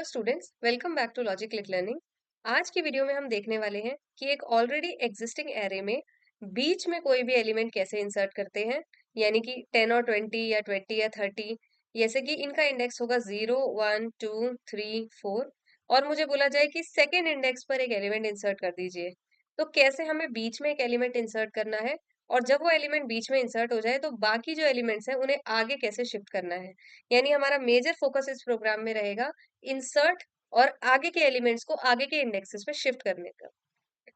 Hello students, welcome back to logic lit learning. आज की video में हम देखने वाले हैं कि एक ऑलरेडी एग्जिस्टिंग एरे में बीच में कोई भी एलिमेंट कैसे इंसर्ट करते हैं। यानी कि 10 और 20 या 20 या 30, जैसे कि इनका इंडेक्स होगा 0 1 2 3 4 और मुझे बोला जाए कि सेकेंड इंडेक्स पर एक एलिमेंट इंसर्ट कर दीजिए। तो कैसे हमें बीच में एक एलिमेंट इंसर्ट करना है और जब वो एलिमेंट बीच में इंसर्ट हो जाए तो बाकी जो एलिमेंट्स हैं उन्हें आगे कैसे शिफ्ट करना है। यानी हमारा मेजर फोकस इस प्रोग्राम में रहेगा इंसर्ट और आगे के एलिमेंट्स को आगे के इंडेक्सेस पे शिफ्ट करने का।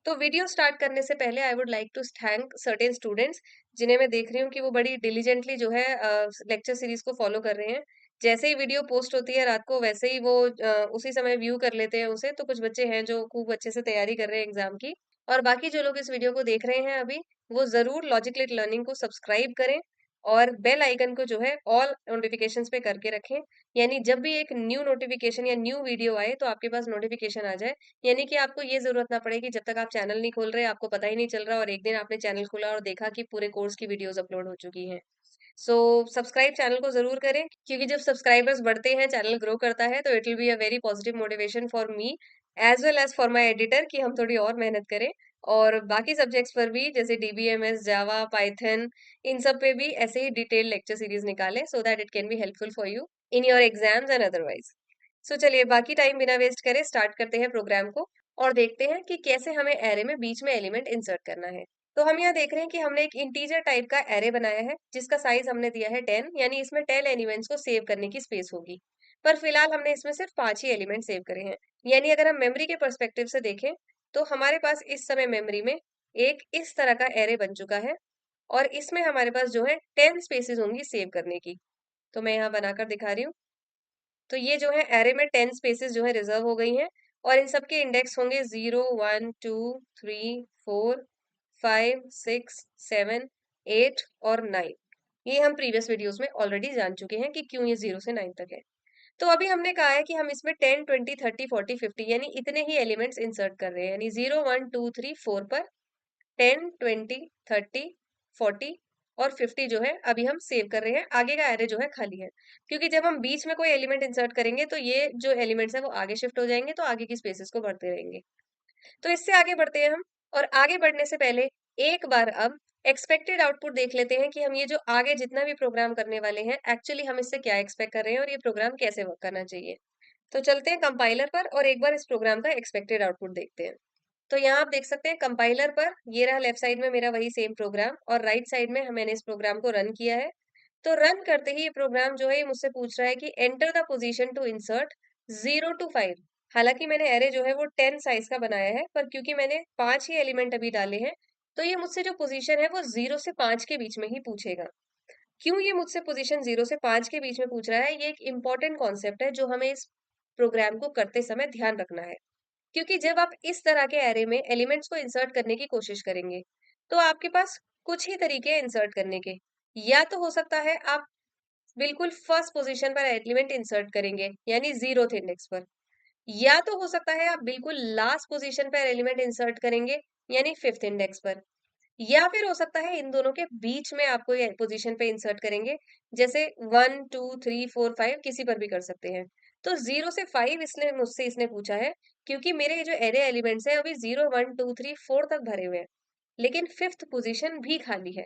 तो वीडियो स्टार्ट करने से पहले I would like to thank certain students जिन्हें मैं देख रही हूँ कि वो बड़ी डिलीजेंटली जो है लेक्चर सीरीज को फॉलो कर रहे हैं। जैसे ही वीडियो पोस्ट होती है रात को वैसे ही वो उसी समय व्यू कर लेते हैं उसे। तो कुछ बच्चे हैं जो खूब अच्छे से तैयारी कर रहे हैं एग्जाम की, और बाकी जो लोग इस वीडियो को देख रहे हैं अभी, वो जरूर लॉजिक लिट लर्निंग को सब्सक्राइब करें और बेल आइकन को जो है ऑल नोटिफिकेशंस पे करके रखें। यानी जब भी एक न्यू नोटिफिकेशन या न्यू वीडियो आए तो आपके पास नोटिफिकेशन आ जाए। यानी कि आपको ये जरूरत ना पड़े कि जब तक आप चैनल नहीं खोल रहे आपको पता ही नहीं चल रहा और एक दिन आपने चैनल खोला और देखा कि पूरे कोर्स की वीडियोस अपलोड हो चुकी हैं। सो सब्सक्राइब चैनल को जरूर करें, क्योंकि जब सब्सक्राइबर्स बढ़ते हैं चैनल ग्रो करता है, तो it will be a very positive motivation for me as well as for my editor कि हम थोड़ी और मेहनत करें और बाकी सब्जेक्ट्स पर भी जैसे डीबीएमएस, जावा, पाइथन, इन सब पे भी ऐसे ही डिटेल लेक्चर सीरीज निकालें so that it can be helpful for you in your exams and otherwise. So चलिए बाकी टाइम बिना वेस्ट करे स्टार्ट करते हैं प्रोग्राम को और देखते हैं कि कैसे हमें एरे में बीच में एलिमेंट इंसर्ट करना है। तो हम यहाँ देख रहे हैं कि हमने एक इंटीजर टाइप का एरे बनाया है जिसका साइज हमने दिया है 10, यानी इसमें 10 एलिमेंट्स को सेव करने की स्पेस होगी। पर फिलहाल हमने इसमें सिर्फ 5 ही एलिमेंट सेव करे हैं। यानी अगर हम मेमोरी के पर्सपेक्टिव से देखें तो हमारे पास इस समय मेमोरी में एक इस तरह का एरे बन चुका है और इसमें हमारे पास जो है 10 स्पेसेस होंगी सेव करने की। तो मैं यहाँ बनाकर दिखा रही हूँ। तो ये जो है एरे में 10 स्पेसेस जो है रिजर्व हो गई हैं और इन सब के इंडेक्स होंगे 0 1 2 3 4 5 6 7 8 और 9। ये हम प्रीवियस वीडियोस में ऑलरेडी जान चुके हैं कि क्यों ये 0 से 9 तक है। तो अभी हमने कहा है कि हम इसमें 10 20 30 40 50 यानी इतने ही एलिमेंट्स इंसर्ट कर रहे हैं। यानी 0 1 2 3 4 पर 10 20 30 40 और 50 जो है अभी हम सेव कर रहे हैं। आगे का एरे जो है खाली है, क्योंकि जब हम बीच में कोई एलिमेंट इंसर्ट करेंगे तो ये जो एलिमेंट्स है वो आगे शिफ्ट हो जाएंगे, तो आगे की स्पेसेस को बढ़ते रहेंगे। तो इससे आगे बढ़ते हैं हम, और आगे बढ़ने से पहले एक बार अब एक्सपेक्टेड आउटपुट देख लेते हैं कि हम ये जो आगे जितना भी प्रोग्राम करने वाले हैं एक्चुअली हम इससे क्या एक्सपेक्ट कर रहे हैं और ये प्रोग्राम कैसे वर्क करना चाहिए। तो चलते हैं कंपाइलर पर और एक बार इस प्रोग्राम का एक्सपेक्टेड आउटपुट देखते हैं। तो यहाँ आप देख सकते हैं कंपाइलर पर ये रहा लेफ्ट साइड में मेरा वही सेम प्रोग्राम और राइट साइड में मैंने इस प्रोग्राम को रन किया है। तो रन करते ही ये प्रोग्राम जो है ये मुझसे पूछ रहा है कि enter the position to insert 0 to 5। हालांकि मैंने एरे जो है वो 10 साइज का बनाया है, पर क्योंकि मैंने 5 ही एलिमेंट अभी डाले हैं तो ये मुझसे जो पोजीशन है वो 0 से 5 के बीच में ही पूछेगा। क्यों ये मुझसे पोजीशन 0 से 5 के बीच में पूछ रहा है, ये एक इंपॉर्टेंट कॉन्सेप्ट है जो हमें इस प्रोग्राम को करते समय ध्यान रखना है। क्योंकि जब आप इस तरह के एरे में एलिमेंट्स को इंसर्ट करने की कोशिश करेंगे तो आपके पास कुछ ही तरीके हैं इंसर्ट करने के। या तो हो सकता है आप बिल्कुल फर्स्ट पोजीशन पर एलिमेंट इंसर्ट करेंगे यानी 0th इंडेक्स पर, या तो हो सकता है आप बिल्कुल लास्ट पोजीशन पर एलिमेंट इंसर्ट करेंगे यानी 5th इंडेक्स पर, या फिर हो सकता है इन दोनों के बीच में आप कोई पोजीशन पे इंसर्ट करेंगे, जैसे 1 2 3 4 5 किसी पर भी कर सकते हैं। तो 0 से 5 इसने मुझसे इसने पूछा है क्योंकि मेरे ये जो एरे एलिमेंट्स हैं अभी 0 1 2 3 4 तक भरे हुए हैं, लेकिन 5th पोजीशन भी खाली है।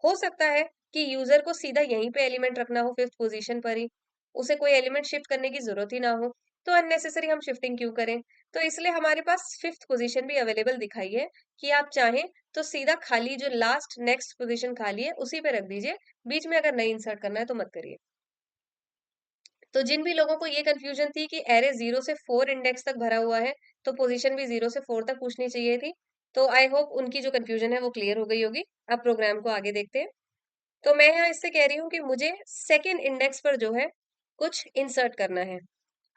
हो सकता है कि यूजर को सीधा यहीं पे एलिमेंट रखना हो 5th पोजीशन पर ही, उसे कोई एलिमेंट शिफ्ट करने की जरूरत ही ना हो। तो अननेसेसरी हम शिफ्टिंग क्यों करें। तो इसलिए हमारे पास 5th पोजीशन भी अवेलेबल दिखाई है कि आप चाहें तो सीधा खाली जो लास्ट नेक्स्ट पोजीशन खाली है उसी पे रख दीजिए। बीच में अगर नहीं इंसर्ट करना है तो मत करिए। तो जिन भी लोगों को ये कंफ्यूजन थी कि एरे 0 से 4 इंडेक्स तक भरा हुआ है तो पोजीशन भी 0 से 4 तक पूछनी चाहिए थी, तो आई होप उनकी जो कंफ्यूजन है वो क्लियर हो गई होगी। अब प्रोग्राम को आगे देखते हैं। तो मैं यहाँ इससे कह रही हूँ कि मुझे सेकेंड इंडेक्स पर जो है कुछ इंसर्ट करना है।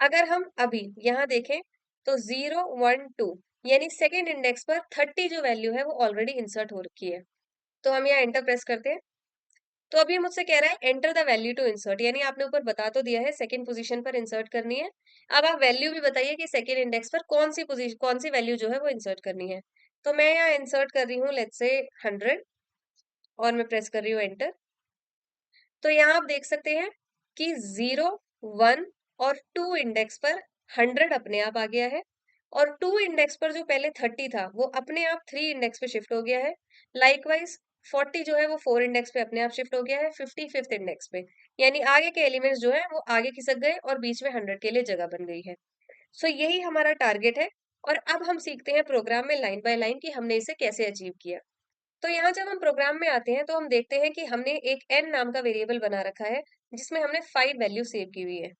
अगर हम अभी यहाँ देखें तो 0 1 2 यानी सेकेंड इंडेक्स पर 30 जो वैल्यू है वो ऑलरेडी इंसर्ट हो रखी है। तो हम यहाँ एंटर प्रेस करते हैं। तो अभी मुझसे कह रहा है enter the value to insert, यानी आपने ऊपर बता तो दिया है सेकंड पोजीशन पर इंसर्ट करनी है। अब आप वैल्यू भी बताइए कि सेकंड इंडेक्स पर कौन सी पोजीशन कौन सी वैल्यू जो है वो इंसर्ट करनी है। तो मैं यहाँ इंसर्ट कर रही हूँ लेट्स से 100 और मैं प्रेस कर रही हूँ एंटर। तो यहाँ आप देख सकते हैं कि 0 1 और 2 इंडेक्स पर 100 अपने आप आ गया है, और 2 इंडेक्स पर जो पहले 30 था वो अपने आप 3 इंडेक्स पे शिफ्ट हो गया है। लाइकवाइज 40 जो है वो 4 इंडेक्स पे अपने आप शिफ्ट हो गया है, 50 फिफ्थ इंडेक्स पे। यानी आगे के एलिमेंट्स जो है वो आगे खिसक गए और बीच में 100 के लिए जगह बन गई है। सो यही हमारा टारगेट है। और अब हम सीखते हैं प्रोग्राम में लाइन बाय लाइन कि हमने इसे कैसे अचीव किया। तो यहाँ जब हम प्रोग्राम में आते हैं तो हम देखते हैं कि हमने एक n नाम का वेरिएबल बना रखा है जिसमें हमने 5 वैल्यू सेव की हुई है।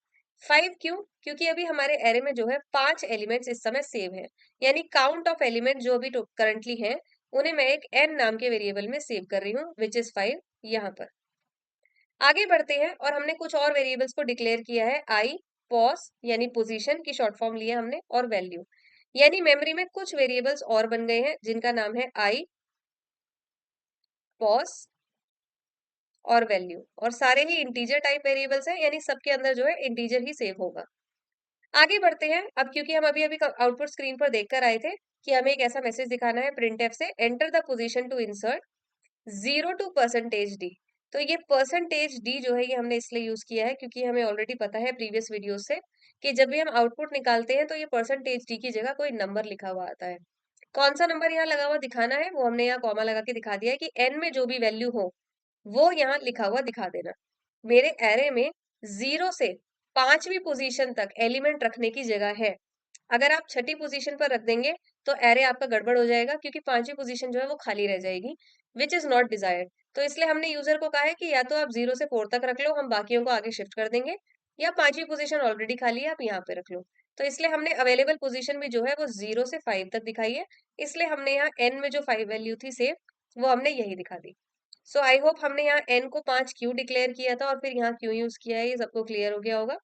5 क्यों? क्योंकि अभी हमारे एरे में जो है 5 एलिमेंट्स इस समय सेव हैं। यानी काउंट ऑफ एलिमेंट जो अभी करंटली हैं उन्हें मैं एक n नाम के वेरिएबल में सेव कर रही हूँ, विच इज 5 यहाँ पर। आगे बढ़ते हैं और हमने कुछ और वेरिएबल्स को डिक्लेयर किया है। आई, पॉस यानी पोजीशन की शॉर्ट फॉर्म लिया हमने, और वैल्यू। यानी मेमोरी में कुछ वेरिएबल्स और बन गए हैं जिनका नाम है आई, पॉस और वैल्यू, और सारे ही इंटीजर टाइप वेरिएबल्स हैं, यानी सबके अंदर जो है इंटीजर ही सेव होगा। आगे बढ़ते हैं अब, क्योंकि हम अभी अभी आउटपुट स्क्रीन पर देखकर आए थे कि हमें एक ऐसा मैसेज दिखाना है प्रिंटफ से, enter the position to insert 0 to percentage D. तो ये परसेंटेज डी जो है ये हमने इसलिए यूज किया है क्योंकि हमें ऑलरेडी पता है प्रीवियस वीडियो से कि जब भी हम आउटपुट निकालते हैं तो ये परसेंटेज डी की जगह कोई नंबर लिखा हुआ आता है। कौन सा नंबर यहाँ लगा हुआ दिखाना है वो हमने यहाँ कॉमा लगा के दिखा दिया है कि एन में जो भी वैल्यू हो वो यहाँ लिखा हुआ दिखा देना। मेरे एरे में 0 से 5वीं पोजीशन तक एलिमेंट रखने की जगह है। अगर आप छठी पोजीशन पर रख देंगे तो एरे आपका गड़बड़ हो जाएगा, क्योंकि 5वीं पोजीशन जो है वो खाली रह जाएगी, विच इज नॉट डिजायर्ड। तो इसलिए हमने यूजर को कहा है कि या तो आप 0 से 4 तक रख लो, हम बाकियों को आगे शिफ्ट कर देंगे, या 5वीं पोजीशन ऑलरेडी खाली है आप यहाँ पे रख लो। तो इसलिए हमने अवेलेबल पोजीशन भी जो है वो 0 से 5 तक दिखाई है। इसलिए हमने यहाँ एन में जो 5 वैल्यू थी सेव, वो हमने यही दिखा दी। सो आई होप हमने यहाँ n को 5 क्यों डिक्लेयर किया था और फिर यहाँ क्यों यूज किया है ये सबको क्लियर हो गया होगा।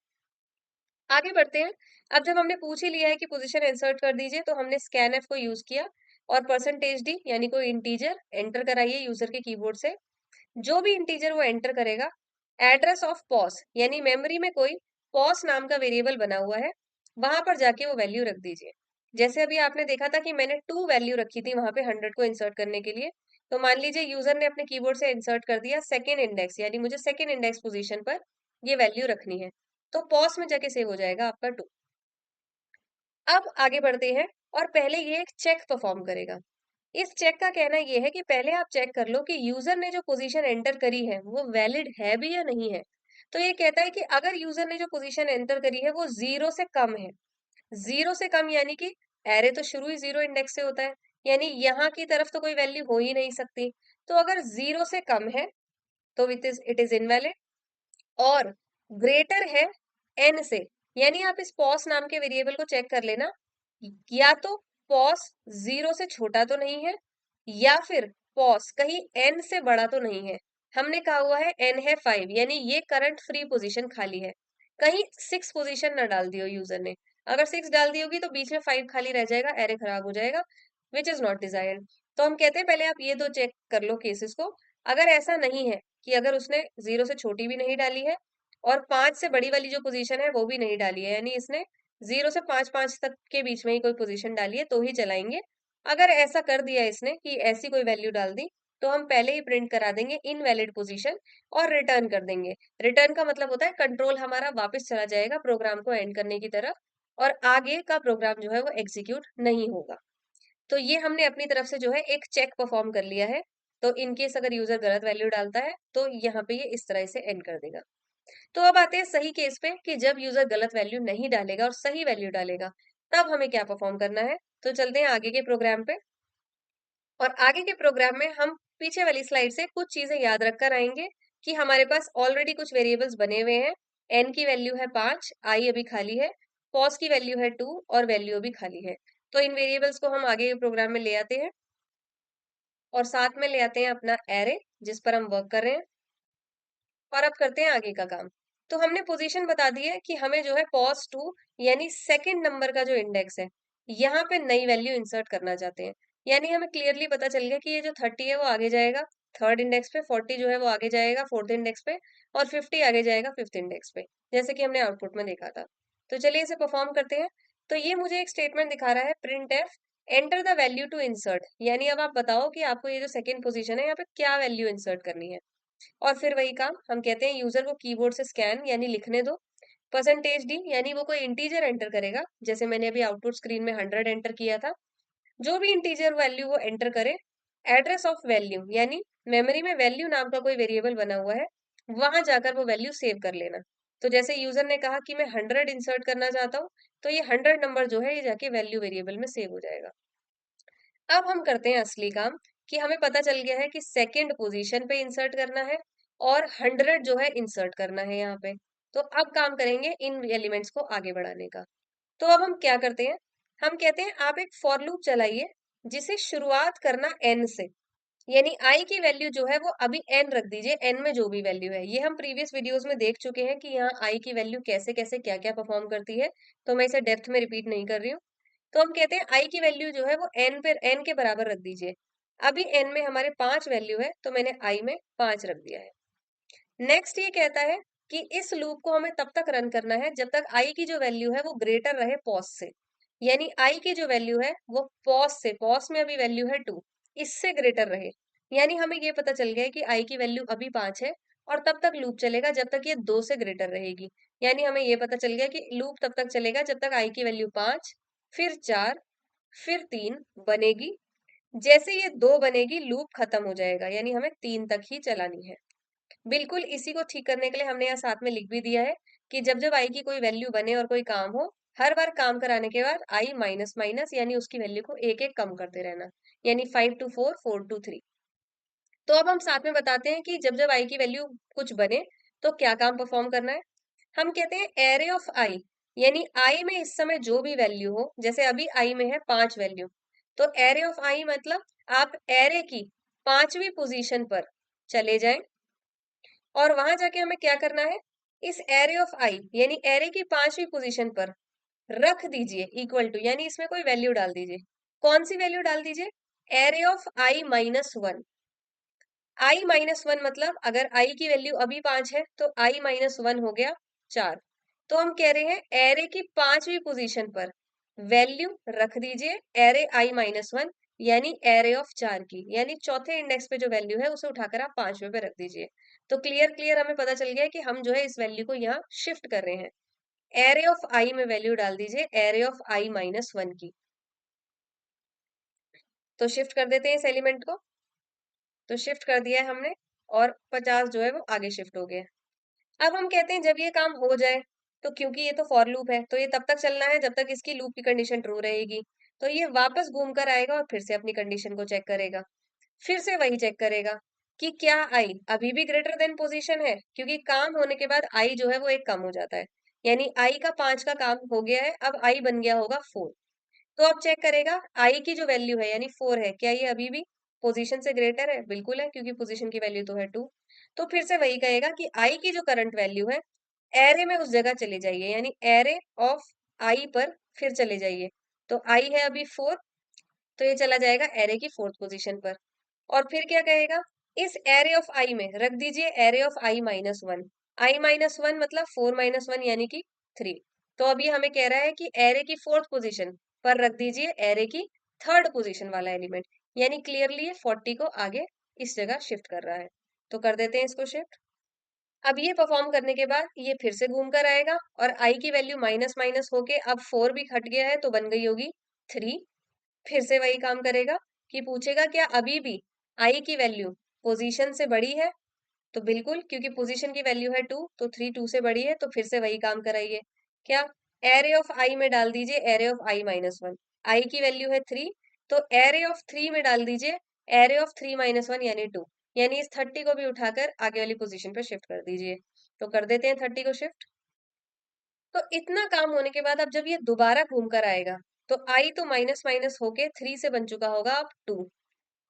आगे बढ़ते हैं। अब जब हमने पूछ ही लिया है कि पोजीशन इंसर्ट कर दीजिए तो हमने स्कैन एफ को यूज किया और परसेंटेज डी यानी कोई इंटीजर एंटर कराइए यूजर के कीबोर्ड से। जो भी इंटीजर वो एंटर करेगा, एड्रेस ऑफ पॉस यानी मेमोरी में कोई पॉस नाम का वेरिएबल बना हुआ है, वहां पर जाके वो वैल्यू रख दीजिए। जैसे अभी आपने देखा था कि मैंने 2 वैल्यू रखी थी वहां पे 100 को इंसर्ट करने के लिए। तो मान लीजिए यूजर ने अपने कीबोर्ड से इंसर्ट कर दिया सेकेंड इंडेक्स, यानी मुझे सेकेंड इंडेक्स पोजीशन पर ये वैल्यू रखनी है, तो पॉस में जाके सेव हो जाएगा आपका 2। अब आगे बढ़ते हैं और पहले ये एक चेक परफॉर्म करेगा। इस चेक का कहना ये है कि पहले आप चेक कर लो कि यूजर ने जो पोजीशन एंटर करी है वो वैलिड है भी या नहीं है। तो ये कहता है कि अगर यूजर ने जो पोजीशन एंटर करी है वो 0 से कम है, 0 से कम यानी कि एरे तो शुरू ही 0 इंडेक्स से होता है, यानी यहाँ की तरफ तो कोई वैल्यू हो ही नहीं सकती। तो अगर 0 से कम है तो इट इज इनवैलिड, और ग्रेटर है एन से, यानी आप इस पॉस नाम के वेरिएबल को चेक कर लेना, या तो पॉस 0 से छोटा तो नहीं है, या फिर पॉस कहीं एन से बड़ा तो नहीं है। हमने कहा हुआ है एन है 5, यानी ये करंट फ्री पोजीशन खाली है। कहीं 6 पोजीशन ना डाल दियो यूजर ने। अगर 6 डाल दी होगी तो बीच में 5 खाली रह जाएगा, एरे खराब हो जाएगा, विच इज नॉट डिजायर्ड। तो हम कहते हैं पहले आप ये दो चेक कर लो केसेस को। अगर ऐसा नहीं है कि अगर उसने 0 से छोटी भी नहीं डाली है और 5 से बड़ी वाली जो पोजीशन है वो भी नहीं डाली है, यानी इसने 0 से 5 तक के बीच में ही कोई पोजीशन डाली है, तो ही चलाएंगे। अगर ऐसा कर दिया इसने कि ऐसी कोई वैल्यू डाल दी, तो हम पहले ही प्रिंट करा देंगे इनवैलिड पोजीशन और रिटर्न कर देंगे। रिटर्न का मतलब होता है कंट्रोल हमारा वापस चला जाएगा प्रोग्राम को एंड करने की तरफ, और आगे का प्रोग्राम जो है वो एग्जीक्यूट नहीं होगा। तो ये हमने अपनी तरफ से जो है एक चेक परफॉर्म कर लिया है। तो इनकेस अगर यूजर गलत वैल्यू डालता है तो यहाँ पे ये इस तरह से एंड कर देगा। तो अब आते हैं सही केस पे कि जब यूजर गलत वैल्यू नहीं डालेगा और सही वैल्यू डालेगा, तब हमें क्या परफॉर्म करना है। तो चलते हैं आगे के प्रोग्राम पे, और आगे के प्रोग्राम में हम पीछे वाली स्लाइड से कुछ चीजें याद रखकर आएंगे कि हमारे पास ऑलरेडी कुछ वेरिएबल्स बने हुए हैं। एन की वैल्यू है 5, आई अभी खाली है, पॉज की वैल्यू है 2 और वैल्यू अभी खाली है। तो इन वेरिएबल्स को हम आगे के प्रोग्राम में ले आते हैं और साथ में ले आते हैं अपना एरे जिस पर हम वर्क कर रहे हैं, और अब करते हैं आगे का काम। तो हमने पोजीशन बता दी है कि हमें जो है पॉज 2 यानी सेकंड नंबर का जो इंडेक्स है यहाँ पे नई वैल्यू इंसर्ट करना चाहते हैं। यानी हमें क्लियरली पता चल गया कि ये जो 30 है वो आगे जाएगा थर्ड इंडेक्स पे, 40 जो है वो आगे जाएगा फोर्थ इंडेक्स पे, और 50 आगे जाएगा फिफ्थ इंडेक्स पे, जैसे कि हमने आउटपुट में देखा था। तो चलिए इसे परफॉर्म करते हैं। तो ये मुझे एक स्टेटमेंट दिखा रहा है print F enter the value to insert, यानी अब आप बताओ कि आपको ये जो सेकंड पोजीशन है यहाँ पे क्या वैल्यू इंसर्ट करनी है। और फिर वही काम हम कहते हैं यूजर को कीबोर्ड से स्कैन यानी लिखने दो परसेंटेज डी यानी वो कोई इंटीजर एंटर करेगा, जैसे मैंने अभी आउटपुट स्क्रीन में 100 एंटर किया था। जो भी इंटीजर वैल्यू वो एंटर करे, एड्रेस ऑफ वैल्यू यानी मेमोरी में वैल्यू नाम का कोई वेरिएबल बना हुआ है, वहां जाकर वो वैल्यू सेव कर लेना। तो जैसे यूजर ने कहा कि मैं 100 इंसर्ट करना चाहता हूँ, तो ये 100 नंबर जो है ये जाके वैल्यू वेरिएबल में सेव हो जाएगा। अब हम करते हैं असली काम, कि हमें पता चल गया है कि सेकंड पोजीशन पे इंसर्ट करना है और 100 जो है इंसर्ट करना है यहाँ पे। तो अब काम करेंगे इन एलिमेंट्स को आगे बढ़ाने का। तो अब हम क्या करते हैं, हम कहते हैं आप एक फॉर लूप चलाइए जिसे शुरुआत करना n से, यानी i की वैल्यू जो है वो अभी n रख दीजिए, n में जो भी वैल्यू है। ये हम प्रीवियस वीडियोस में देख चुके हैं कि यहाँ i की वैल्यू कैसे कैसे क्या क्या परफॉर्म करती है, तो मैं इसे डेप्थ में रिपीट नहीं कर रही हूँ। तो हम कहते हैं i की वैल्यू जो है वो n के बराबर रख दीजिए। अभी n में हमारे 5 वैल्यू है, तो मैंने i में 5 रख दिया है। नेक्स्ट ये कहता है कि इस लूप को हमें तब तक रन करना है जब तक i की जो वैल्यू है वो ग्रेटर रहे पॉज से, यानी i की जो वैल्यू है वो पॉज से, पॉज में अभी वैल्यू है 2, इससे ग्रेटर रहे। यानी हमें ये पता चल गया है कि i की वैल्यू अभी 5 है और तब तक लूप चलेगा जब तक ये 2 से ग्रेटर रहेगी। यानी हमें ये पता चल गया कि लूप तब तक चलेगा जब तक i की वैल्यू 5, फिर 4, फिर 3 बनेगी। जैसे ये 2 बनेगी लूप खत्म हो जाएगा, यानी हमें 3 तक ही चलानी है। बिल्कुल इसी को ठीक करने के लिए हमने यहाँ साथ में लिख भी दिया है कि जब जब आई की कोई वैल्यू बने और कोई काम हो, हर बार काम कराने के बाद आई माइनस माइनस यानी उसकी वैल्यू को एक एक कम करते रहना, यानी 5 to 4, 4 to 3। तो अब हम साथ में बताते हैं कि जब जब आई की वैल्यू कुछ बने तो क्या काम परफॉर्म करना है। हम कहते हैं एरे ऑफ आई, यानी आई में इस समय जो भी वैल्यू हो, जैसे अभी आई में है 5 वैल्यू, तो एरे ऑफ आई मतलब आप एरे की 5वीं पोजीशन पर चले जाएं और वहां जाके हमें क्या करना है, इस एरे ऑफ आई यानी एरे की 5वीं पोजीशन पर रख दीजिए इक्वल टू, यानी इसमें कोई वैल्यू डाल दीजिए। कौन सी वैल्यू डाल दीजिए, array of I minus one. I minus one मतलब अगर आई की वैल्यू अभी 5 है तो आई माइनस वन हो गया 4। तो हम कह रहे हैं एरे की 5वीं पोजीशन पर वैल्यू रख दीजिए एरे आई माइनस वन, यानी एरे ऑफ 4 की, यानी चौथे इंडेक्स पे जो वैल्यू है उसे उठाकर आप 5वें पे रख दीजिए। तो क्लियर क्लियर हमें पता चल गया है कि हम जो है इस वैल्यू को यहाँ शिफ्ट कर रहे हैं। एरे ऑफ आई में वैल्यू डाल दीजिए array of I minus one की। तो शिफ्ट कर देते हैं इस एलिमेंट को। तो शिफ्ट कर दिया है हमने और 50 जो है वो आगे शिफ्ट हो गया। अब हम कहते हैं जब ये काम हो जाए, तो क्योंकि ये तो फॉर लूप है तो ये तब तक चलना है जब तक इसकी लूप की कंडीशन ट्रू रहेगी। तो ये वापस घूम कर आएगा और फिर से अपनी कंडीशन को चेक करेगा। फिर से वही चेक करेगा कि क्या आई अभी भी ग्रेटर देन पोजीशन है, क्योंकि काम होने के बाद आई जो है वो एक कम हो जाता है, यानी आई का 5 का काम हो गया है, अब आई बन गया होगा 4। तो अब चेक करेगा आई की जो वैल्यू है यानी 4 है, क्या ये अभी भी पोजीशन से ग्रेटर है, बिल्कुल है क्योंकि पोजीशन की वैल्यू तो है 2। तो फिर से वही कहेगा कि आई की जो करंट वैल्यू है एरे में उस जगह चले जाइए, यानी एरे ऑफ आई पर फिर चले जाइए। तो आई है अभी 4, तो ये चला जाएगा एरे की 4th पोजीशन पर। और फिर क्या कहेगा, इस एरे ऑफ आई में रख दीजिए array of I minus one. I minus one मतलब 4 माइनस वन यानी कि 3। तो अब ये हमें कह रहा है कि एरे की 4th पोजीशन पर रख दीजिए एरे की 3rd पोजीशन वाला एलिमेंट, यानी क्लियरली ये 40 को आगे इस जगह शिफ्ट कर रहा है। तो कर देते हैं इसको शिफ्ट। अब ये परफॉर्म करने के बाद ये फिर से घूम कर आएगा और आई की वैल्यू माइनस माइनस होके अब 4 भी हट गया है तो बन गई होगी 3। फिर से वही काम करेगा कि पूछेगा क्या अभी भी आई की वैल्यू पोजीशन से बड़ी है, तो बिल्कुल क्योंकि पोजीशन की वैल्यू है 2 तो 3 2 से बड़ी है, तो फिर से वही काम कराइए। क्या, एरे ऑफ आई में डाल दीजिए array of I minus one. I की वैल्यू है 3, तो एरे ऑफ 3 में डाल दीजिए एरे ऑफ 3 माइनस वन यानी 2, यानी इस 30 को भी उठाकर आगे वाली पोजीशन पे शिफ्ट कर दीजिए। तो कर देते हैं 30 को शिफ्ट। तो इतना काम होने के बाद अब जब ये दोबारा घूम कर आएगा, तो आई तो माइनस माइनस होके 3 से बन चुका होगा अब 2।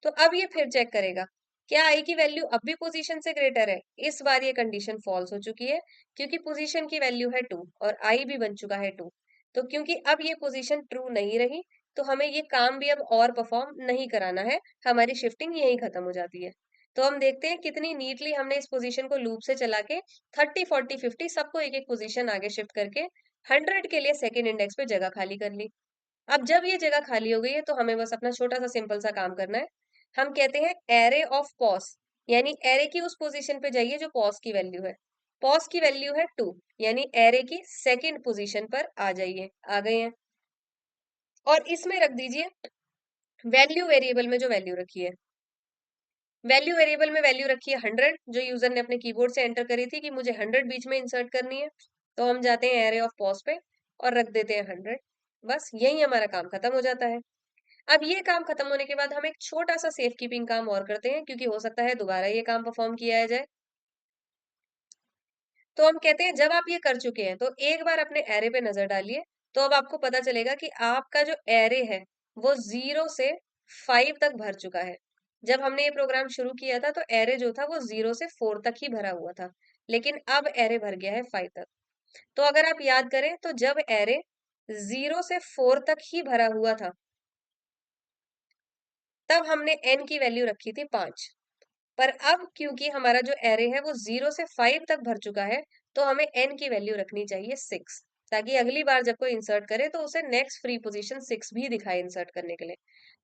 तो अब ये फिर चेक करेगा क्या आई की वैल्यू अब भी पोजीशन से ग्रेटर है। इस बार ये कंडीशन फॉल्स हो चुकी है क्योंकि पोजीशन की वैल्यू है 2 और आई भी बन चुका है 2। तो क्योंकि अब ये पोजीशन ट्रू नहीं रही, तो हमें ये काम भी अब और परफॉर्म नहीं कराना है, हमारी शिफ्टिंग यही खत्म हो जाती है। तो हम देखते हैं कितनी नीटली हमने इस पोजीशन को लूप से चला के 30 40 50 सबको एक एक पोजीशन आगे शिफ्ट करके 100 के लिए सेकेंड इंडेक्स पे जगह खाली कर ली। अब जब ये जगह खाली हो गई है तो हमें बस अपना छोटा सा सिंपल सा काम करना है। हम कहते हैं एरे ऑफ पॉज, यानी एरे की उस पोजीशन पे जाइए जो पॉज की वैल्यू है। पॉज की वैल्यू है 2, यानी एरे की सेकंड पोजीशन पर आ जाइए, आ गए हैं। और इसमें रख दीजिए वैल्यू वेरिएबल में जो वैल्यू रखी है, वैल्यू वेरिएबल में वैल्यू रखी है 100, जो यूजर ने अपने कीबोर्ड से एंटर करी थी कि मुझे 100 बीच में इंसर्ट करनी है। तो हम जाते हैं एरे ऑफ पॉज पे और रख देते हैं 100। बस यही हमारा काम खत्म हो जाता है। अब ये काम खत्म होने के बाद हम एक छोटा सा सेफ कीपिंग काम और करते हैं, क्योंकि हो सकता है दोबारा ये काम परफॉर्म किया जाए। तो हम कहते हैं जब आप ये कर चुके हैं तो एक बार अपने एरे पे नजर डालिए, तो अब आपको पता चलेगा कि आपका जो एरे है वो 0 से 5 तक भर चुका है। जब हमने ये प्रोग्राम शुरू किया था तो एरे जो था वो 0 से 4 तक ही भरा हुआ था, लेकिन अब एरे भर गया है 5 तक। तो अगर आप याद करें तो जब एरे 0 से 4 तक ही भरा हुआ था, तब हमने n की वैल्यू रखी थी 5। पर अब क्योंकि हमारा जो एरे है वो 0 से 5 तक भर चुका है, तो हमें n की वैल्यू रखनी चाहिए 6, ताकि अगली बार जब कोई इंसर्ट करे तो उसे नेक्स्ट फ्री पोजीशन 6 भी दिखाए इंसर्ट करने के लिए।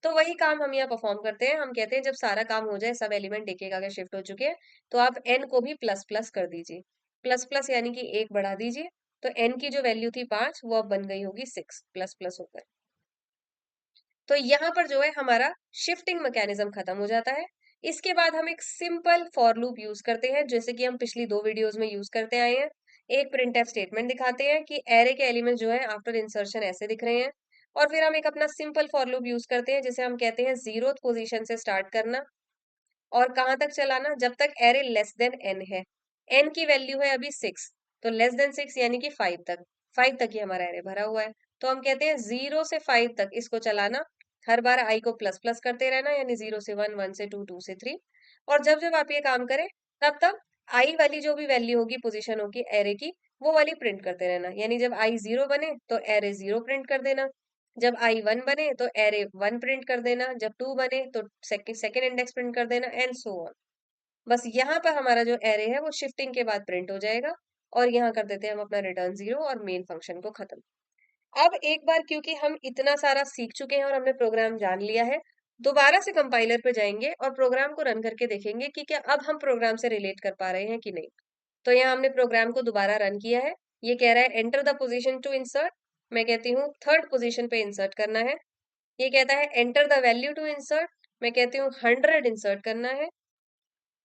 तो वही काम हम यहाँ परफॉर्म करते हैं। हम कहते हैं जब सारा काम हो जाए, सब एलिमेंट एक एक आगे शिफ्ट हो चुके हैं, तो आप n को भी प्लस प्लस कर दीजिए। प्लस प्लस यानी कि एक बढ़ा दीजिए। तो n की जो वैल्यू थी 5, वो अब बन गई होगी 6 प्लस प्लस होकर। तो यहाँ पर जो है हमारा शिफ्टिंग मैकेनिज्म खत्म हो जाता है। इसके बाद हम एक सिंपल फॉर लूप यूज करते हैं, जैसे कि हम पिछली 2 वीडियोस में यूज करते आए हैं। एक प्रिंटफ स्टेटमेंट दिखाते हैं कि एरे के एलिमेंट जो है आफ्टर इंसर्शन ऐसे दिख रहे हैं। और फिर हम एक अपना सिंपल फॉर लूप यूज करते हैं, जिसे हम कहते हैं 0th पोजीशन से स्टार्ट करना और कहाँ तक चलाना, जब तक एरे लेस देन n है। n की वैल्यू है अभी 6, तो लेस देन 6 यानी कि 5 तक, 5 तक ही हमारा एरे भरा हुआ है। तो हम कहते हैं 0 से 5 तक इसको चलाना, हर बार i को प्लस प्लस करते रहना, यानी 0 से 1, 1 से 2, 2 से 3। और जब जब आप ये काम करें, तब तब i वाली जो भी वैल्यू होगी, पोजीशन होगी एरे की, वो वाली प्रिंट करते रहना। यानी जब i 0 बने तो एरे 0 प्रिंट कर देना, जब i 1 बने तो एरे 1 प्रिंट कर देना, जब 2 बने तो सेकंड इंडेक्स प्रिंट कर देना, एंड सो ऑन। बस यहाँ पर हमारा जो एरे है वो शिफ्टिंग के बाद प्रिंट हो जाएगा। और यहाँ कर देते हैं हम अपना रिटर्न 0 और मेन फंक्शन को खत्म। अब एक बार क्योंकि हम इतना सारा सीख चुके हैं और हमने प्रोग्राम जान लिया है, दोबारा से कंपाइलर पे जाएंगे और प्रोग्राम को रन करके देखेंगे कि क्या अब हम प्रोग्राम से रिलेट कर पा रहे हैं कि नहीं। तो यहाँ हमने प्रोग्राम को दोबारा रन किया है। ये कह रहा है enter the position to insert. मैं कहती हूँ थर्ड पोजीशन पे इंसर्ट करना है। ये कहता है enter the value to insert. मैं कहती हूँ 100 इंसर्ट करना है।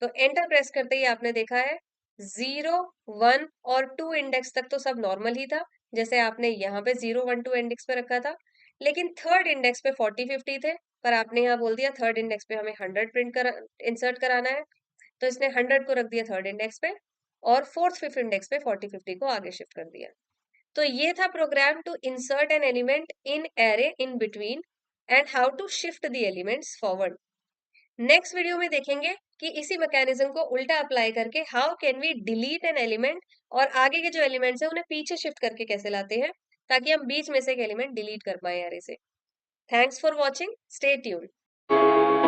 तो एंटर प्रेस करते ही आपने देखा है 0, 1 और 2 इंडेक्स तक तो सब नॉर्मल ही था, जैसे आपने यहाँ पे 0, 1, 2 इंडेक्स पे रखा था। लेकिन थर्ड इंडेक्स पे 40, 50 थे, पर आपने यहाँ बोल दिया थर्ड इंडेक्स पे हमें 100 इंसर्ट कराना है। तो इसने 100 को रख दिया थर्ड इंडेक्स पे और फोर्थ फिफ्थ इंडेक्स पे 40, 50 को आगे शिफ्ट कर दिया। तो ये था program to insert an element in array in between and how to shift the elements forward. Next video में देखेंगे कि इसी मैकेनिज्म को उल्टा अप्लाई करके how can we delete an element, और आगे के जो एलिमेंट्स हैं उन्हें पीछे शिफ्ट करके कैसे लाते हैं, ताकि हम बीच में से एक एलिमेंट डिलीट कर पाए एरे से। Thanks for watching, stay tuned.